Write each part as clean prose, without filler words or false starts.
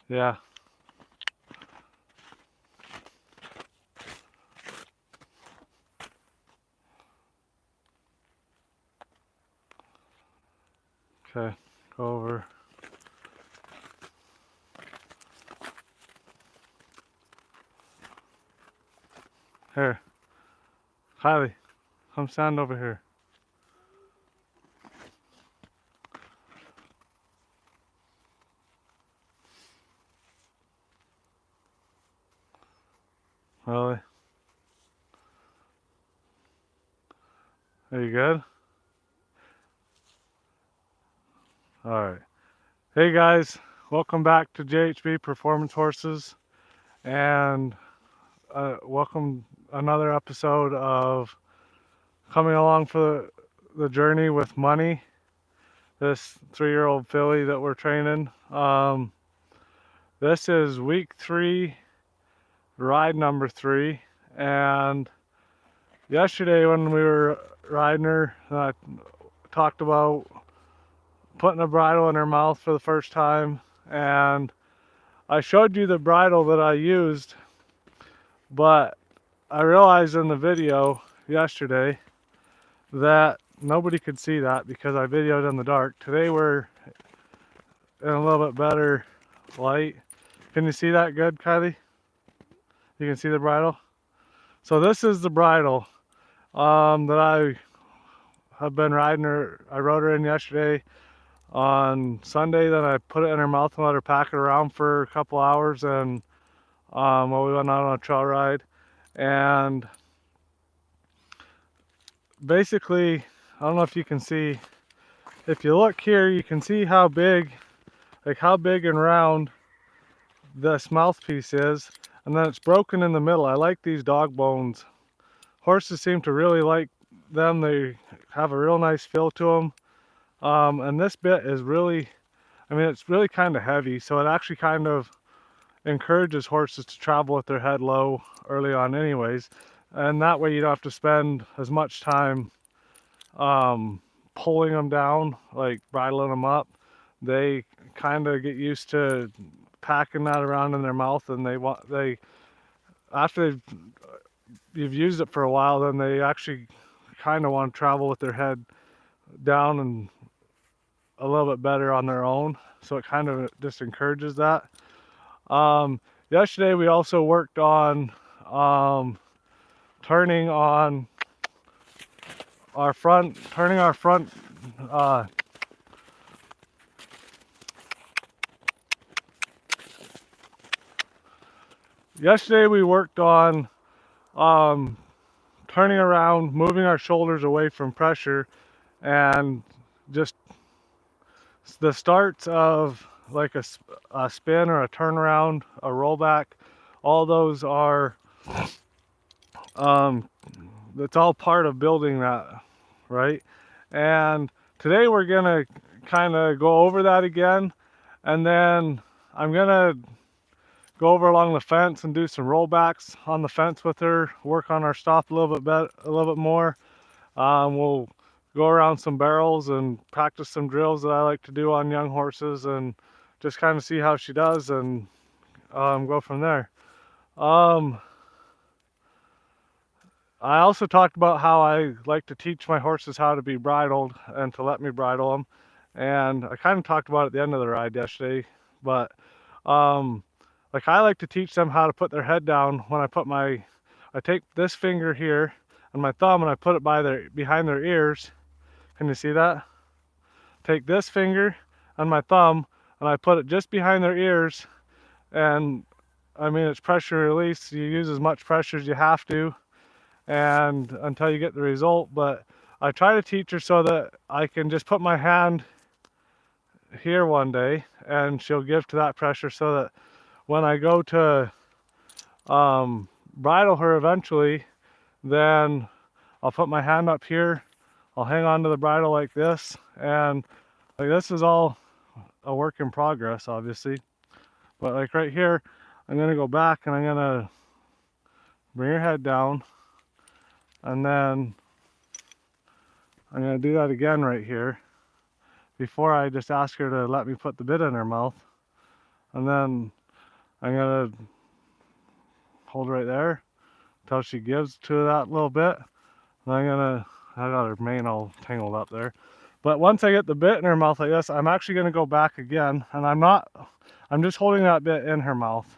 Yeah. Okay. Go over. Here. Kylie, come stand over here. Really? Are you good? Alright. Hey guys, welcome back to JHB Performance Horses, and welcome another episode of coming along for the journey with Money, this 3-year-old filly that we're training. This is week 3, ride number 3, and yesterday when we were riding her, I talked about putting a bridle in her mouth for the first time, and I showed you the bridle that I used, but I realized in the video yesterday that nobody could see that because I videoed in the dark. Today we're in a little bit better light. Can you see that good, Kylie? You can see the bridle? So this is the bridle that I have been riding her. I rode her in yesterday on Sunday, then I put it in her mouth and let her pack it around for a couple hours, and while we went out on a trail ride. And basically, I don't know if you can see, if you look here, you can see how big, like how big and round this mouthpiece is, and then it's broken in the middle. I like these dog bones. Horses seem to really like them. They have a real nice feel to them. And this bit is really, I mean, it's really kind of heavy, so it actually kind of encourages horses to travel with their head low early on anyways, and that way you don't have to spend as much time pulling them down, like bridling them up. They kind of get used to packing that around in their mouth, and they after you've used it for a while, then they actually kind of want to travel with their head down and a little bit better on their own, so it kind of just encourages that. Yesterday we also worked on turning our front yesterday we worked on turning around, moving our shoulders away from pressure, and just the starts of like a spin or a turnaround, a rollback. All those are it's all part of building that, right? And today we're gonna kind of go over that again, and then I'm gonna go over along the fence and do some rollbacks on the fence with her, work on our stop a little bit better, a little bit more. We'll go around some barrels and practice some drills that I like to do on young horses, and just kind of see how she does, and go from there. I also talked about how I like to teach my horses how to be bridled and to let me bridle them, and I kind of talked about it at the end of the ride yesterday, but like I like to teach them how to put their head down when I take this finger here and my thumb and I put it behind their ears. Can you see that? Take this finger and my thumb and I put it just behind their ears, and I mean, it's pressure release. You use as much pressure as you have to, and until you get the result. But I try to teach her so that I can just put my hand here one day and she'll give to that pressure, so that when I go to bridle her eventually, then I'll put my hand up here, I'll hang on to the bridle like this, and like this is all a work in progress, obviously. But like right here, I'm gonna go back and I'm gonna bring her head down, and then I'm gonna do that again right here before I just ask her to let me put the bit in her mouth. and then I'm gonna hold right there until she gives to that little bit. And I got her mane all tangled up there. But once I get the bit in her mouth like this, I'm actually gonna go back again, and I'm just holding that bit in her mouth.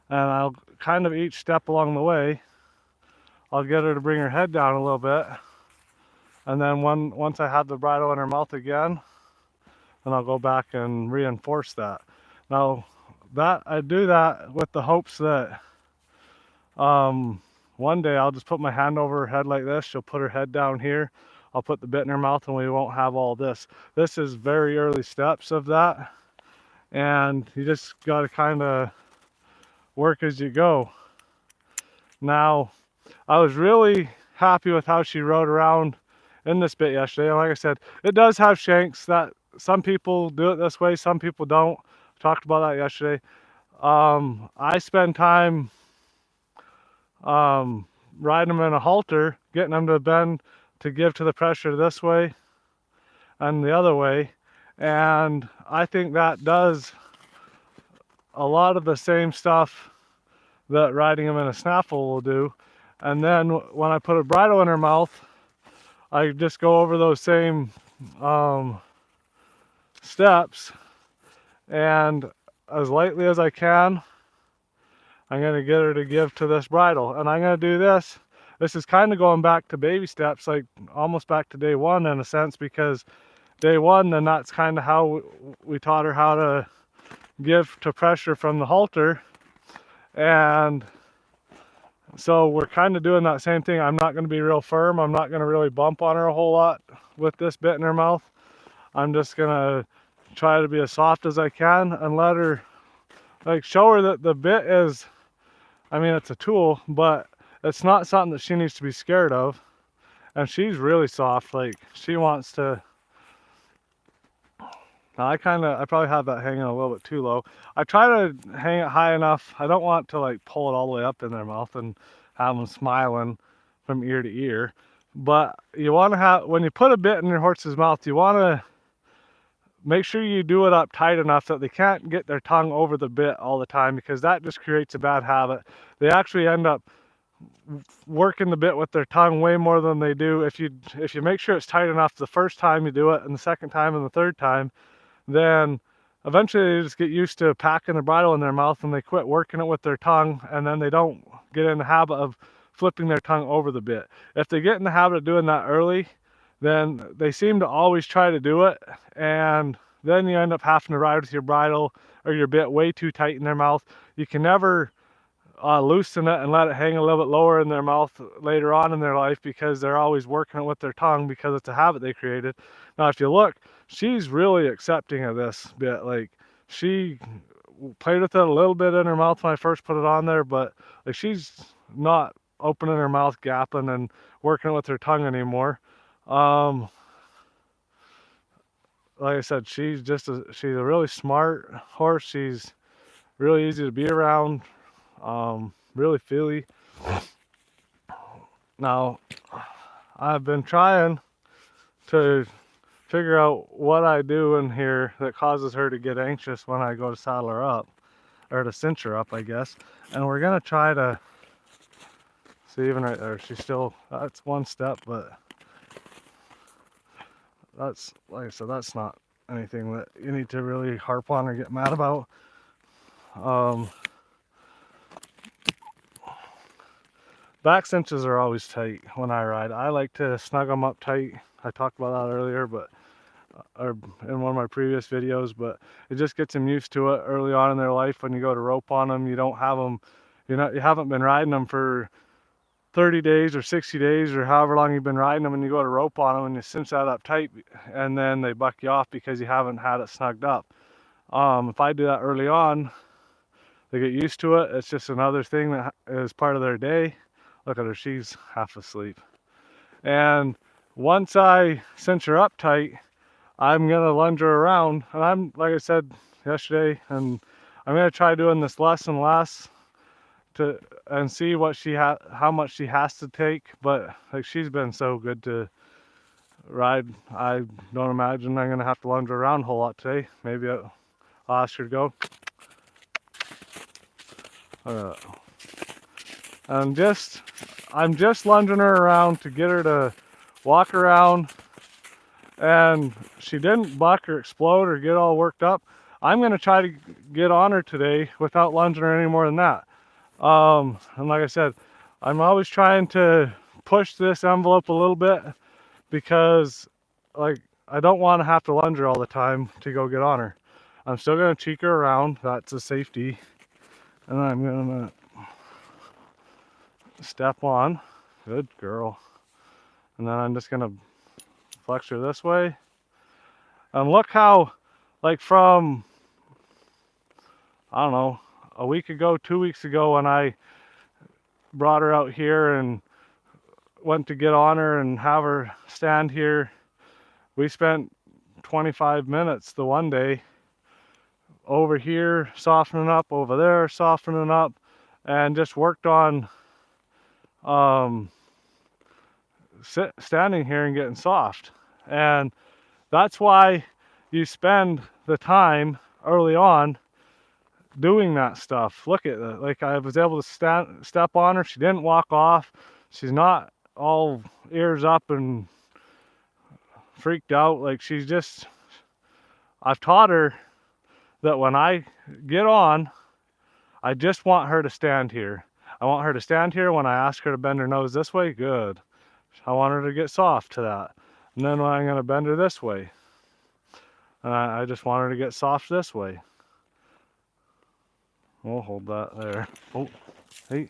And I'll kind of each step along the way, I'll get her to bring her head down a little bit. And then once I have the bridle in her mouth again, then I'll go back and reinforce that. Now, I do that with the hopes that one day I'll just put my hand over her head like this. She'll put her head down here. I'll put the bit in her mouth and we won't have all this. This is very early steps of that. And you just got to kind of work as you go. Now, I was really happy with how she rode around in this bit yesterday. And like I said, it does have shanks. That some people do it this way, some people don't. I talked about that yesterday. I spend time riding them in a halter, getting them to bend to give to the pressure this way and the other way. And I think that does a lot of the same stuff that riding them in a snaffle will do. And then when I put a bridle in her mouth, I just go over those same steps, and as lightly as I can, I'm going to get her to give to this bridle. And I'm going to do this. This is kind of going back to baby steps, like almost back to day one in a sense, because day one, then that's kind of how we taught her how to give to pressure from the halter. And so we're kind of doing that same thing. I'm not going to be real firm. I'm not going to really bump on her a whole lot with this bit in her mouth. I'm just going to try to be as soft as I can and let her, like, show her that the bit is, I mean, it's a tool, but it's not something that she needs to be scared of. And she's really soft. Like, she wants to. Now I probably have that hanging a little bit too low. I try to hang it high enough. I don't want to like pull it all the way up in their mouth and have them smiling from ear to ear. But you want to have, when you put a bit in your horse's mouth, you want to make sure you do it up tight enough that they can't get their tongue over the bit all the time, because that just creates a bad habit. They actually end up working the bit with their tongue way more than they do if you make sure it's tight enough the first time you do it, and the second time and the third time. Then eventually they just get used to packing the bridle in their mouth and they quit working it with their tongue, and then they don't get in the habit of flipping their tongue over the bit. If they get in the habit of doing that early, then they seem to always try to do it, and then you end up having to ride with your bridle or your bit way too tight in their mouth. You can never loosen it and let it hang a little bit lower in their mouth later on in their life, because they're always working it with their tongue because it's a habit they created. Now if you look, she's really accepting of this bit. Like, she played with it a little bit in her mouth when I first put it on there, but like, she's not opening her mouth, gapping and working it with her tongue anymore. Like I said, she's a really smart horse. She's really easy to be around. Really feely. Now, I've been trying to figure out what I do in here that causes her to get anxious when I go to saddle her up, or to cinch her up, I guess. And we're gonna try to see, even right there, she's still, that's one step, but that's, like I said, that's not anything that you need to really harp on or get mad about. Back cinches are always tight when I ride. I like to snug them up tight. I talked about that earlier, but or in one of my previous videos, but it just gets them used to it early on in their life. When you go to rope on them, you don't have them, you haven't been riding them for 30 days or 60 days or however long you've been riding them, and you go to rope on them and you cinch that up tight, and then they buck you off because you haven't had it snugged up. If I do that early on, they get used to it. It's just another thing that is part of their day. Look at her, she's half asleep. And once I cinch her up tight, I'm gonna lunge her around, and I'm, like I said yesterday, and I'm gonna try doing this less and less and see what how much she has to take. But like, she's been so good to ride, I don't imagine I'm gonna have to lunge her around a whole lot today. Maybe I'll ask her to go. Uh, and I'm just lunging her around to get her to walk around, and she didn't buck or explode or get all worked up. I'm going to try to get on her today without lunging her any more than that. And like I said, I'm always trying to push this envelope a little bit because, like, I don't want to have to lunge her all the time to go get on her. I'm still going to cheek her around. That's a safety. And then I'm going to step on. Good girl. And then I'm just going to flex her this way. And look how, like, from, I don't know, a week ago, 2 weeks ago, when I brought her out here and went to get on her and have her stand here, we spent 25 minutes the one day over here softening up, over there softening up, and just worked on standing here and getting soft. And that's why you spend the time early on doing that stuff. Look at that. Like, I was able to step on her. She didn't walk off. She's not all ears up and freaked out. Like, she's just, I've taught her that when I get on, I just want her to stand here. I want her to stand here. When I ask her to bend her nose this way, good. I want her to get soft to that. And then when I'm going to bend her this way, I just want her to get soft this way. We'll hold that there. Oh, hey.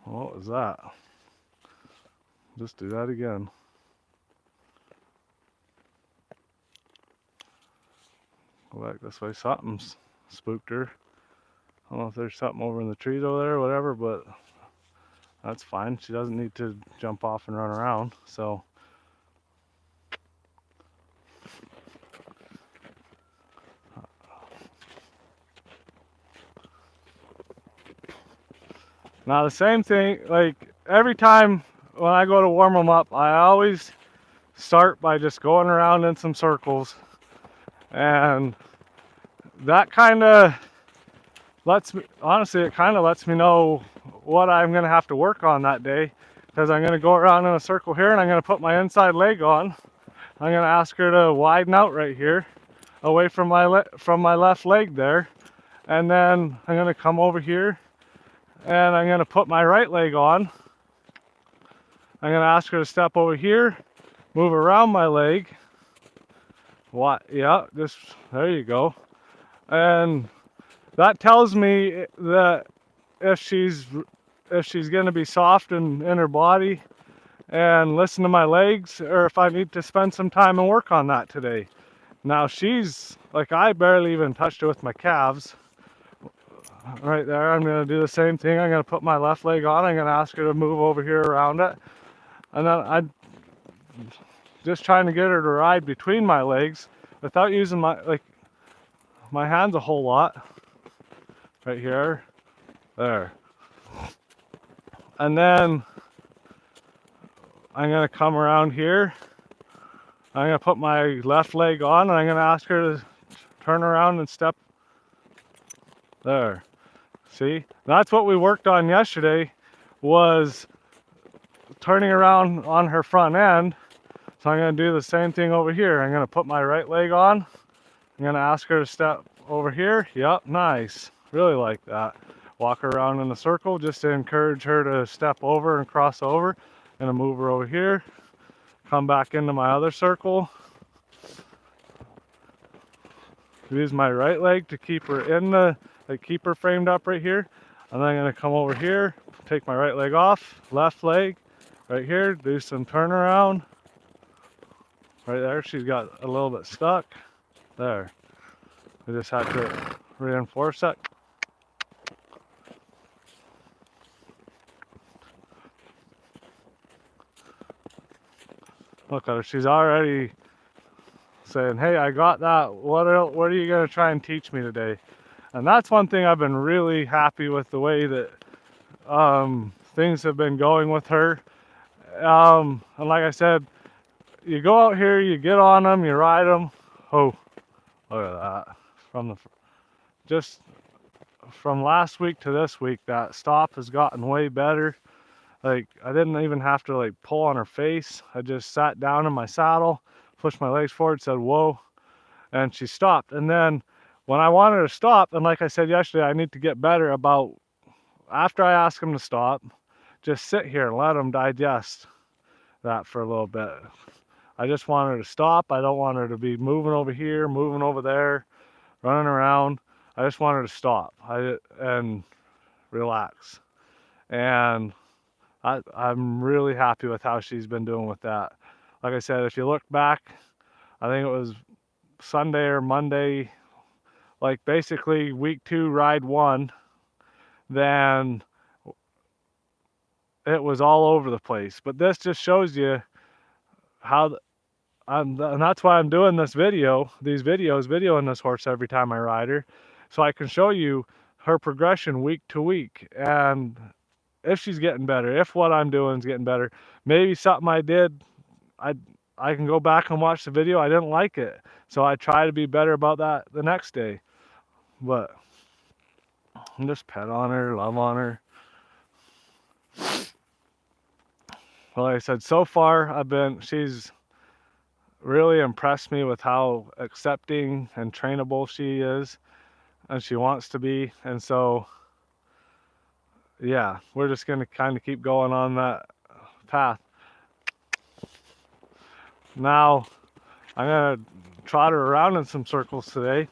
What was that? Just do that again. Go back this way. Something's spooked her. I don't know if there's something over in the trees over there or whatever, but that's fine. She doesn't need to jump off and run around. So now the same thing, like every time when I go to warm them up, I always start by just going around in some circles, and that kind of lets me, honestly, it kind of lets me know what I'm going to have to work on that day, because I'm going to go around in a circle here and I'm going to put my inside leg on. I'm going to ask her to widen out right here away from my left leg there, and then I'm going to come over here and I'm going to put my right leg on. I'm going to ask her to step over here, move around my leg. What? Yeah, just there you go. And that tells me that if she's going to be soft in her body and listen to my legs, or if I need to spend some time and work on that today. Now she's, like, I barely even touched her with my calves. Right there, I'm going to do the same thing. I'm going to put my left leg on. I'm going to ask her to move over here around it. And then I'm just trying to get her to ride between my legs without using my hands a whole lot. Right here. There. And then I'm going to come around here. I'm going to put my left leg on, and I'm going to ask her to turn around and step. There. See? That's what we worked on yesterday, was turning around on her front end. So I'm going to do the same thing over here. I'm going to put my right leg on. I'm going to ask her to step over here. Yep, nice. Really like that. Walk her around in a circle just to encourage her to step over and cross over. I'm going to move her over here. Come back into my other circle. Use my right leg to keep her in the, keep her framed up right here. And then I'm going to come over here, take my right leg off, left leg, right here, do some turnaround. Right there, she's got a little bit stuck. There. I just had to reinforce that. Look at her, she's already saying, hey, I got that. What are you going to try and teach me today? And that's one thing I've been really happy with, the way that things have been going with her. And like I said, you go out here, you get on them, you ride them. Oh, look at that. From the, just from last week to this week, that stop has gotten way better. Like, I didn't even have to like pull on her face. I just sat down in my saddle, pushed my legs forward, said whoa, and she stopped. And then when I wanted to stop, and like I said yesterday, I need to get better about, after I ask him to stop, just sit here and let him digest that for a little bit. I just want her to stop. I don't want her to be moving over here, moving over there, running around. I just want her to stop and relax. And I'm really happy with how she's been doing with that. Like I said, if you look back, I think it was Sunday or Monday, like basically week 2, ride 1, then it was all over the place. But this just shows you how and that's why I'm doing this video, videoing this horse every time I ride her, so I can show you her progression week to week, and if she's getting better, if what I'm doing is getting better. Maybe something I did, I can go back and watch the video, I didn't like it, so I try to be better about that the next day. But just pet on her, love on her. Well, like I said, so far she's really impressed me with how accepting and trainable she is, and she wants to be. And so yeah, we're just going to kind of keep going on that path. Now I'm going to trot her around in some circles today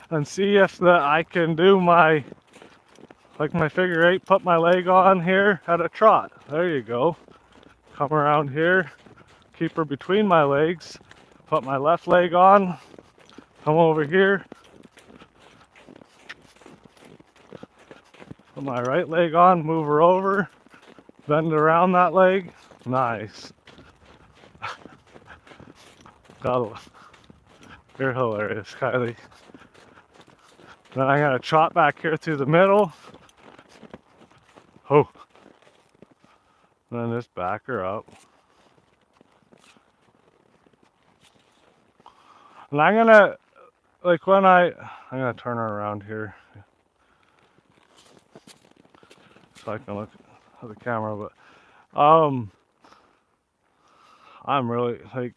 and see if I can do my figure 8, put my leg on here at a trot. There you go. Come around here, keep her between my legs, put my left leg on, come over here, put my right leg on, move her over, bend around that leg. Nice. You're hilarious, Kylie. Then I'm gonna trot back here through the middle. Oh. Then just back her up. And I'm gonna, I'm gonna turn her around here so I can look at the camera, but I'm really, I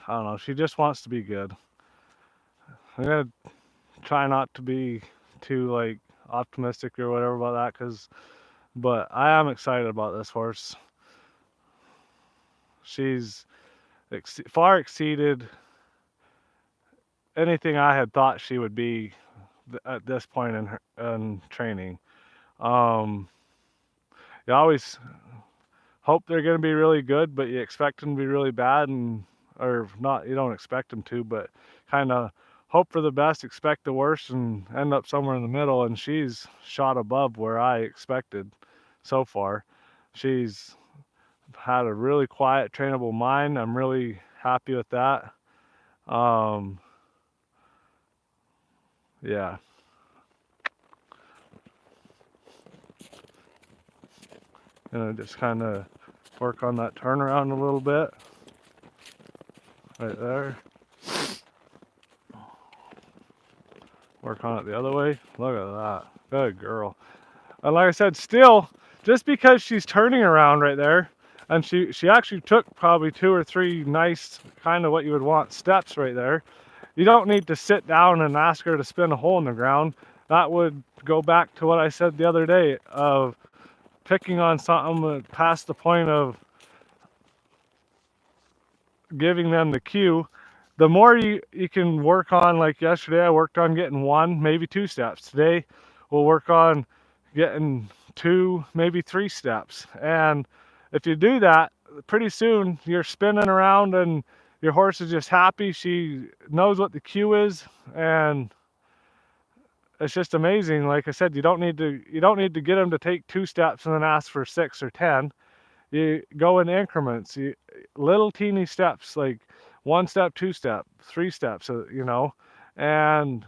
don't know, she just wants to be good. I'm gonna try not to be too optimistic or whatever about that, but I am excited about this horse. She's far exceeded anything I had thought she would be at this point in training. You always hope they're going to be really good, but you expect them to be really bad, or not, you don't expect them to, but kind of hope for the best, expect the worst, and end up somewhere in the middle. And she's shot above where I expected so far. She's had a really quiet, trainable mind. I'm really happy with that. Yeah. Gonna just kind of work on that turnaround a little bit. Right there. Work on it the other way. Look at that. Good girl. And like I said, still, just because she's turning around right there, and she actually took probably 2 or 3 nice, kind of what you would want steps right there. You don't need to sit down and ask her to spin a hole in the ground. That would go back to what I said the other day of picking on something past the point of giving them the cue. The more you can work on, like yesterday I worked on getting 1, maybe 2 steps. Today we'll work on getting 2, maybe 3 steps. And if you do that, pretty soon you're spinning around and your horse is just happy. She knows what the cue is, and it's just amazing. Like I said, you don't need to get them to take 2 steps and then ask for 6 or 10. You go in increments, little teeny steps, like 1 step, 2 step, 3 steps, and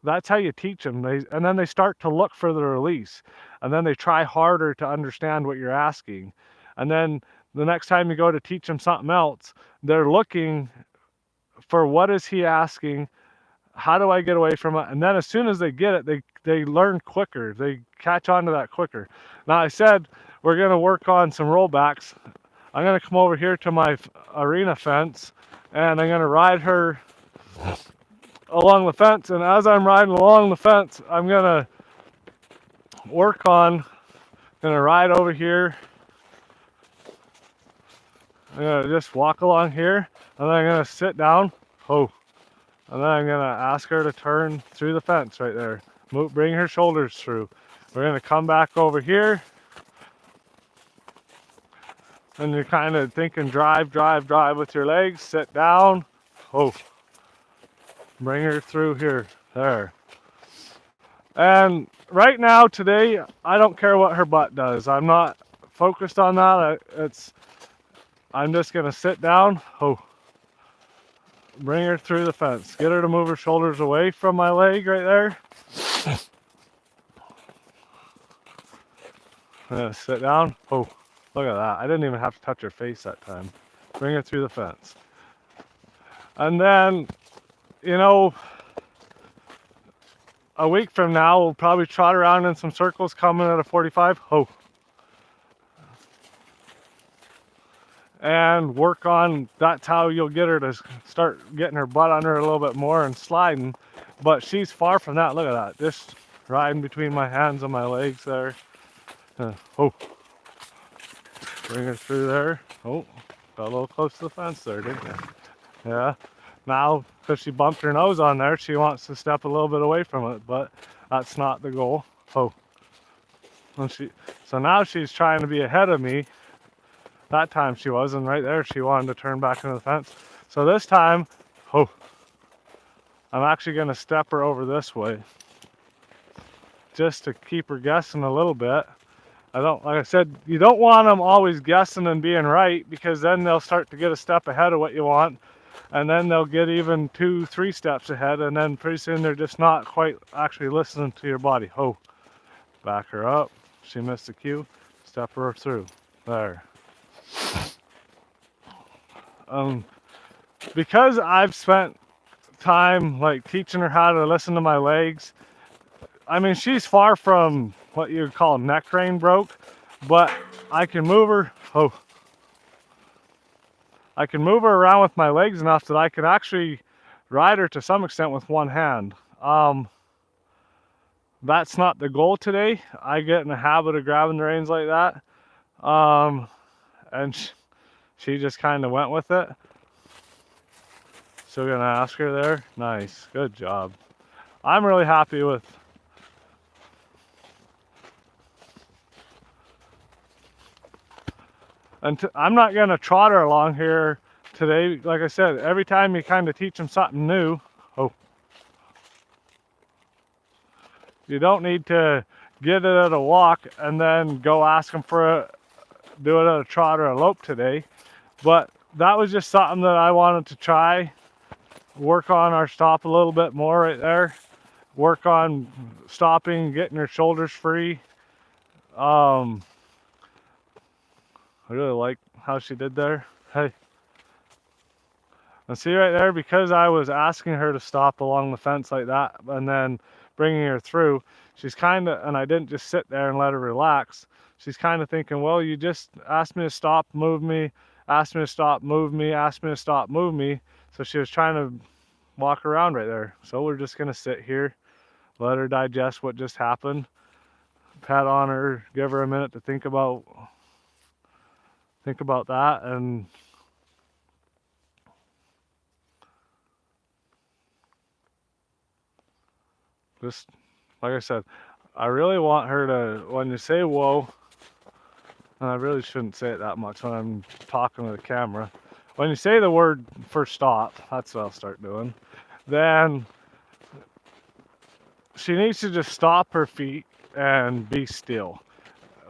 that's how you teach them. And then they start to look for the release, and then they try harder to understand what you're asking. And then the next time you go to teach them something else, they're looking for what is he asking, how do I get away from it? And then as soon as they get it, they learn quicker. They catch on to that quicker. Now I said we're gonna work on some rollbacks. I'm gonna come over here to my arena fence and I'm gonna ride her along the fence. And as I'm riding along the fence, I'm gonna gonna ride over here. I'm gonna just walk along here and then I'm gonna sit down. Oh. And then I'm gonna ask her to turn through the fence right there. Bring her shoulders through. We're gonna come back over here. And you're kind of thinking drive, drive, drive with your legs. Sit down. Oh. Bring her through here. There. And right now, today, I don't care what her butt does. I'm not focused on that. I'm just gonna sit down. Oh. Bring her through the fence. Get her to move her shoulders away from my leg right there. I'm gonna sit down. Oh, look at that. I didn't even have to touch her face that time. Bring her through the fence. And then, you know, a week from now, we'll probably trot around in some circles coming at a 45. Oh. And work on, that's how you'll get her to start getting her butt under a little bit more and sliding. But she's far from that. Look at that. Just riding between my hands and my legs there. Oh. Bring her through there. Oh, got a little close to the fence there, didn't you? Yeah. Now, because she bumped her nose on there, she wants to step a little bit away from it, but that's not the goal. Oh. So now she's trying to be ahead of me. That time she wasn't. Right there she wanted to turn back into the fence. So this time, oh, I'm actually going to step her over this way just to keep her guessing a little bit. Like I said, you don't want them always guessing and being right, because then they'll start to get a step ahead of what you want, and then they'll get even 2-3 steps ahead, and then pretty soon they're just not quite actually listening to your body. Oh, back her up. She missed the cue. Step her through. There. Because I've spent time like teaching her how to listen to my legs, I mean, she's far from what you would call neck crane broke, but I can move her. Oh, I can move her around with my legs enough that I can actually ride her to some extent with one hand. That's not the goal today. I get in the habit of grabbing the reins like that. And she just kind of went with it. So we're gonna ask her there. Nice, good job. I'm really happy with. And I'm not gonna trot her along here today. Like I said, every time you kind of teach them something new. Oh. You don't need to get it at a walk and then go ask them do it at a trot or a lope today. But that was just something that I wanted to try. Work on our stop a little bit more right there. Work on stopping, getting her shoulders free. I really like how she did there. Hey. And see right there, because I was asking her to stop along the fence like that and then bringing her through, she's kind of, and I didn't just sit there and let her relax. She's kind of thinking, well, you just asked me to stop, move me, asked me to stop, move me, asked me to stop, move me. So she was trying to walk around right there. So we're just going to sit here, let her digest what just happened, pat on her, give her a minute to think about that, and just, like I said, I really want her to, when you say whoa, and I really shouldn't say it that much when I'm talking to the camera, when you say the word for stop, that's what I'll start doing, then she needs to just stop her feet and be still.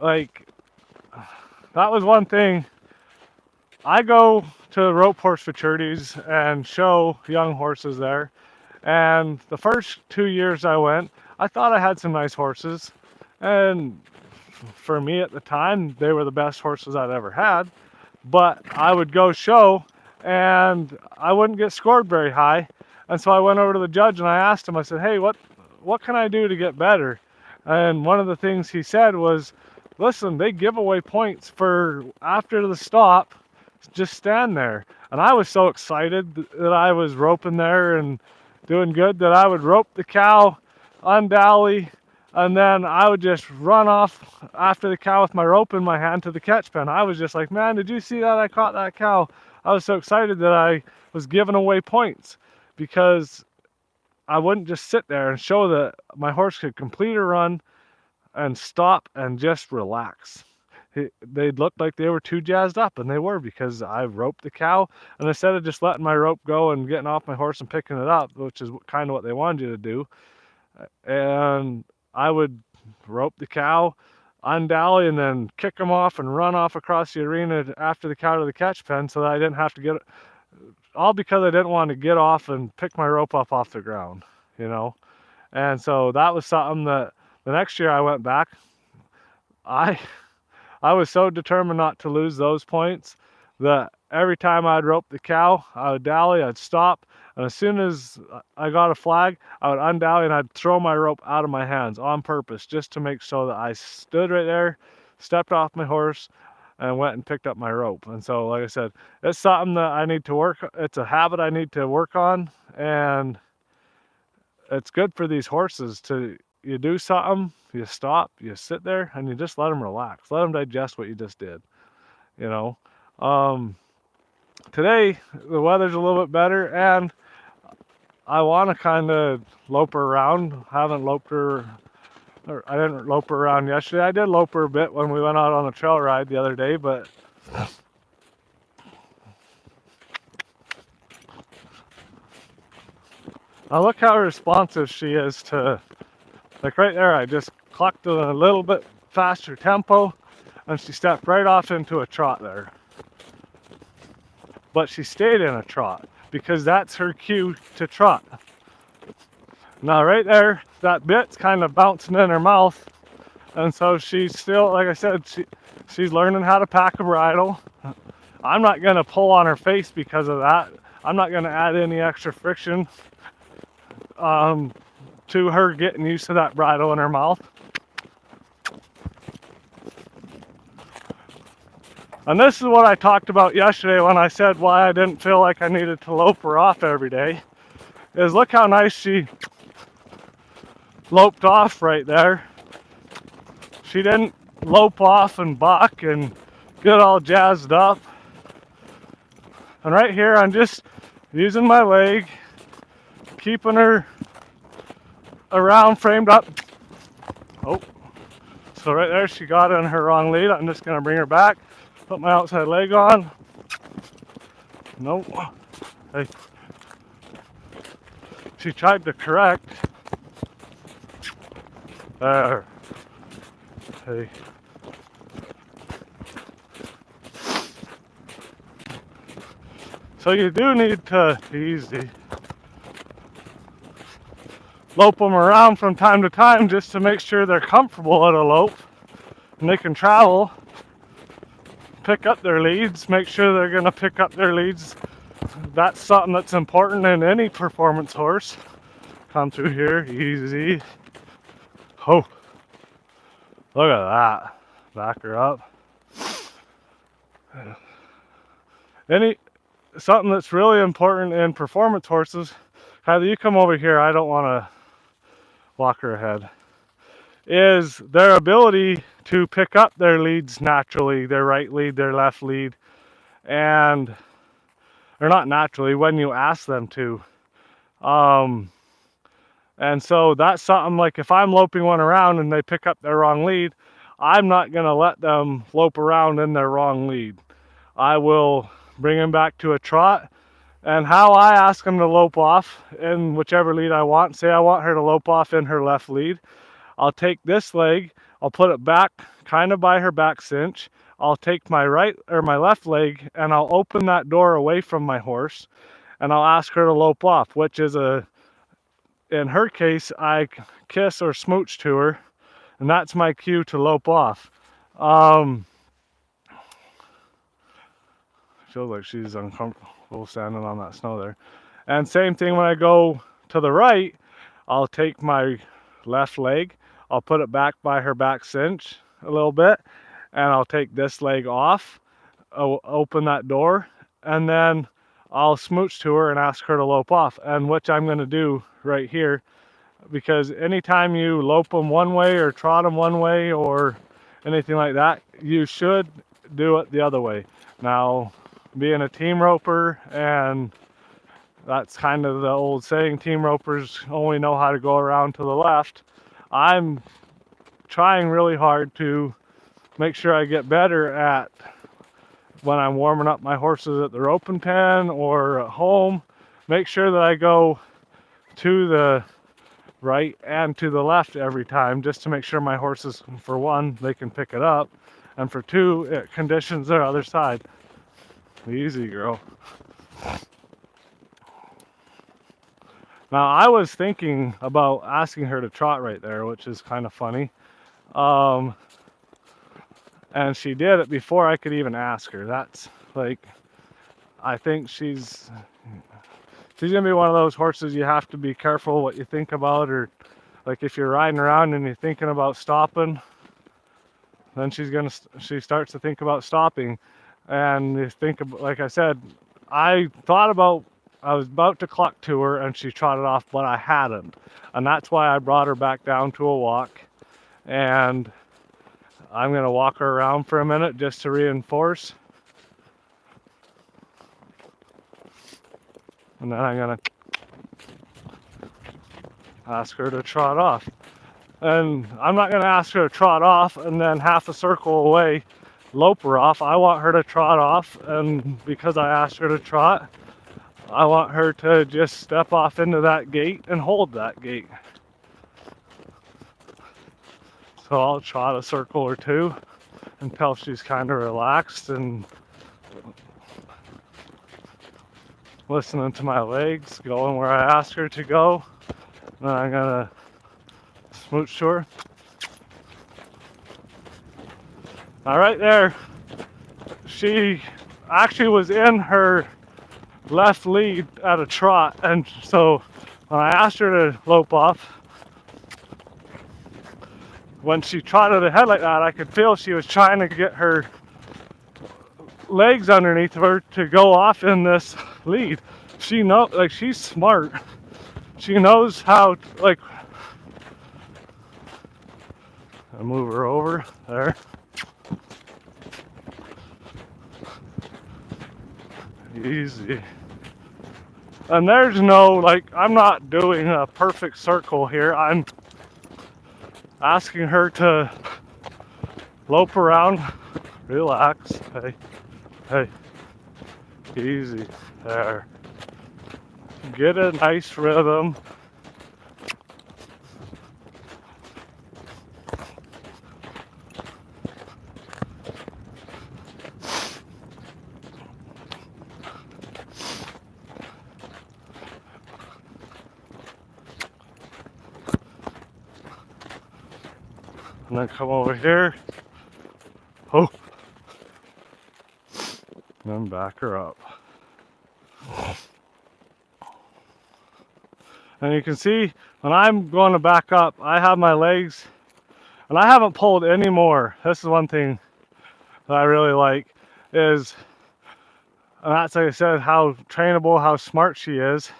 Like, that was one thing. I go to rope horse futurities and show young horses there. And the first 2 years I went, I thought I had some nice horses. And for me at the time, they were the best horses I'd ever had. But I would go show and I wouldn't get scored very high. And so I went over to the judge and I asked him, I said, hey, what can I do to get better? And one of the things he said was, listen, they give away points for after the stop, just stand there. And I was so excited that I was roping there and doing good that I would rope the cow, undally, and then I would just run off after the cow with my rope in my hand to the catch pen. I was just like, man, did you see that? I caught that cow. I was so excited that I was giving away points because I wouldn't just sit there and show that my horse could complete a run and stop and just relax. They looked like they were too jazzed up, and they were, because I roped the cow, and instead of just letting my rope go and getting off my horse and picking it up, which is kind of what they wanted you to do, and I would rope the cow, undally, and then kick them off and run off across the arena after the cow to the catch pen so that I didn't have to get it, all because I didn't want to get off and pick my rope up off the ground, you know. And so that was something that the next year I went back, I was so determined not to lose those points that every time I'd rope the cow, I would dally, I'd stop, and as soon as I got a flag, I would undally and I'd throw my rope out of my hands on purpose, just to make sure that I stood right there, stepped off my horse, and went and picked up my rope. And so, like I said, it's something that I need to work, it's a habit I need to work on, and it's good for these horses to, you do something, you stop, you sit there, and you just let them relax. Let them digest what you just did, you know. Today, the weather's a little bit better, and I want to kind of lope her around. Haven't loped her, or I didn't lope her around yesterday. I did lope her a bit when we went out on a trail ride the other day, but now look how responsive she is to, like right there, I just clucked a little bit faster tempo, and she stepped right off into a trot there. But she stayed in a trot because that's her cue to trot. Now right there, that bit's kind of bouncing in her mouth, and so she's still, like I said, she's learning how to pack a bridle. I'm not gonna pull on her face because of that. I'm not gonna add any extra friction to her getting used to that bridle in her mouth. And this is what I talked about yesterday when I said why I didn't feel like I needed to lope her off every day. Is look how nice she loped off right there. She didn't lope off and buck and get all jazzed up. And right here I'm just using my leg, keeping her around, framed up. Oh, so right there she got in her wrong lead. I'm just gonna bring her back. Put my outside leg on. Nope. Hey. She tried to correct. There. Hey. So you do need to, easy, lope them around from time to time just to make sure they're comfortable at a lope and they can travel. Pick up their leads, make sure they're going to pick up their leads. That's something that's important in any performance horse. Come through here, easy. Oh, look at that. Back her up. Something that's really important in performance horses, Kylie, you come over here, I don't want to walk her ahead, is their ability to pick up their leads naturally, their right lead, their left lead, and, or not naturally, when you ask them to. And so that's something, like if I'm loping one around and they pick up their wrong lead, I'm not going to let them lope around in their wrong lead. I will bring them back to a trot, and how I ask them to lope off in whichever lead I want, say I want her to lope off in her left lead, I'll take this leg, I'll put it back kind of by her back cinch, I'll take my right or my left leg and I'll open that door away from my horse and I'll ask her to lope off, which is in her case, I kiss or smooch to her, and that's my cue to lope off. Feels like she's uncomfortable standing on that snow there. And same thing when I go to the right, I'll take my left leg, I'll put it back by her back cinch a little bit, and I'll take this leg off, open that door, and then I'll smooch to her and ask her to lope off, and which I'm going to do right here, because anytime you lope them one way or trot them one way or anything like that, you should do it the other way. Now, being a team roper, and that's kind of the old saying, team ropers only know how to go around to the left. I'm trying really hard to make sure I get better at, when I'm warming up my horses at the roping pen or at home, make sure that I go to the right and to the left every time, just to make sure my horses, for one, they can pick it up, and for two, it conditions their other side. Easy, girl. Now, I was thinking about asking her to trot right there, which is kind of funny. And she did it before I could even ask her. That's like, I think she's gonna be one of those horses you have to be careful what you think about, or like if you're riding around and you're thinking about stopping, then she starts to think about stopping. And you think about, like I said, I was about to cluck to her and she trotted off, but I hadn't. And that's why I brought her back down to a walk. And I'm gonna walk her around for a minute just to reinforce. And then I'm gonna ask her to trot off. And I'm not gonna ask her to trot off and then half a circle away lope her off. I want her to trot off, and because I asked her to trot, I want her to just step off into that gate and hold that gate. So I'll trot a circle or two until she's kind of relaxed and listening to my legs, going where I ask her to go. Then I'm gonna smooch to her. Now right there, she actually was in her left lead at a trot, and so when I asked her to lope off, when she trotted ahead like that, I could feel she was trying to get her legs underneath her to go off in this lead. She knows, like, she's smart. She knows how, like, I move her over there. Easy. And there's no, like, I'm not doing a perfect circle here. I'm asking her to lope around, relax, hey, easy, there. Get a nice rhythm. And then come over here. Oh. And then back her up. And you can see when I'm going to back up, I have my legs, and I haven't pulled any more. This is one thing that I really like, and that's, like I said, how trainable, how smart she is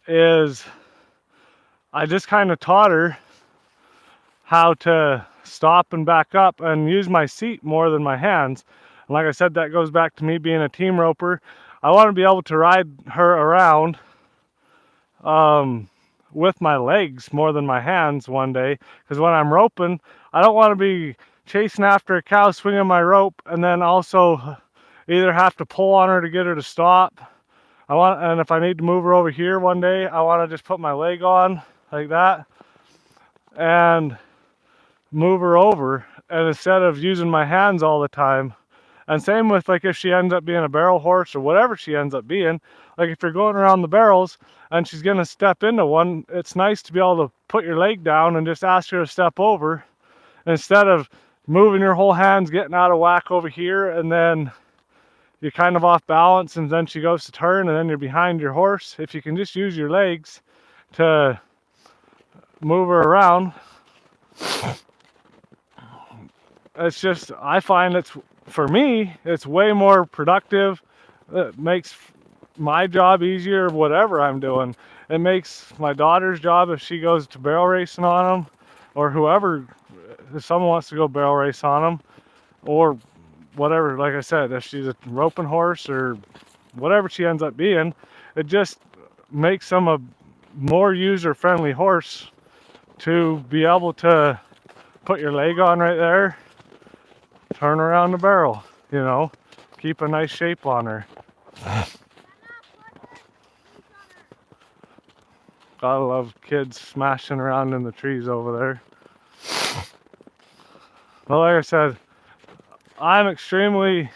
I just kind of taught her how to stop and back up and use my seat more than my hands. And like I said, that goes back to me being a team roper. I want to be able to ride her around with my legs more than my hands one day, because when I'm roping, I don't want to be chasing after a cow, swinging my rope, and then also either have to pull on her to get her to stop. And if I need to move her over here one day, I want to just put my leg on like that and move her over, and instead of using my hands all the time. And same with, like, if she ends up being a barrel horse or whatever she ends up being, like if you're going around the barrels and she's going to step into one, it's nice to be able to put your leg down and just ask her to step over, instead of moving your whole hands, getting out of whack over here, and then you're kind of off balance, and then she goes to turn, and then you're behind your horse. If you can just use your legs to move her around, it's just, I find it's, for me, it's way more productive. It makes my job easier, whatever I'm doing. It makes my daughter's job, if she goes to barrel racing on them, or whoever, if someone wants to go barrel race on them, or whatever, like I said, if she's a roping horse or whatever she ends up being, it just makes them a more user-friendly horse to be able to put your leg on right there, turn around the barrel, you know, keep a nice shape on her. Gotta love kids smashing around in the trees over there. Well, like I said, I'm extremely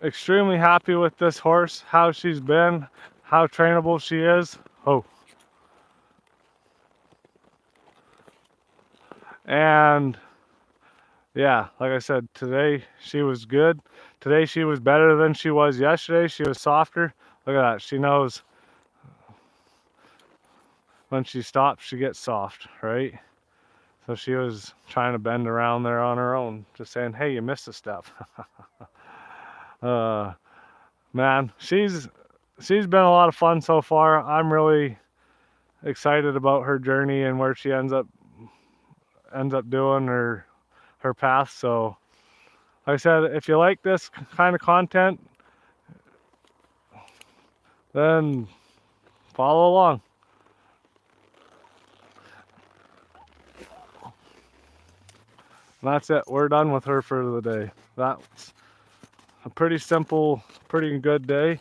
happy with this horse, how she's been, how trainable she is. Oh. And yeah, like I said, today she was good. Today she was better than she was yesterday. She was softer. Look at that. She knows when she stops, she gets soft, right? So she was trying to bend around there on her own, just saying, hey, you missed a step. Man, she's been a lot of fun so far. I'm really excited about her journey and where she ends up doing her path. So like I said, if you like this kind of content, then follow along. And that's it. We're done with her for the day. That's a pretty simple, pretty good day.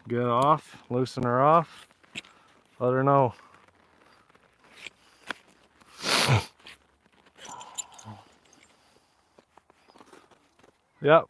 Get off, loosen her off, let her know. Yep.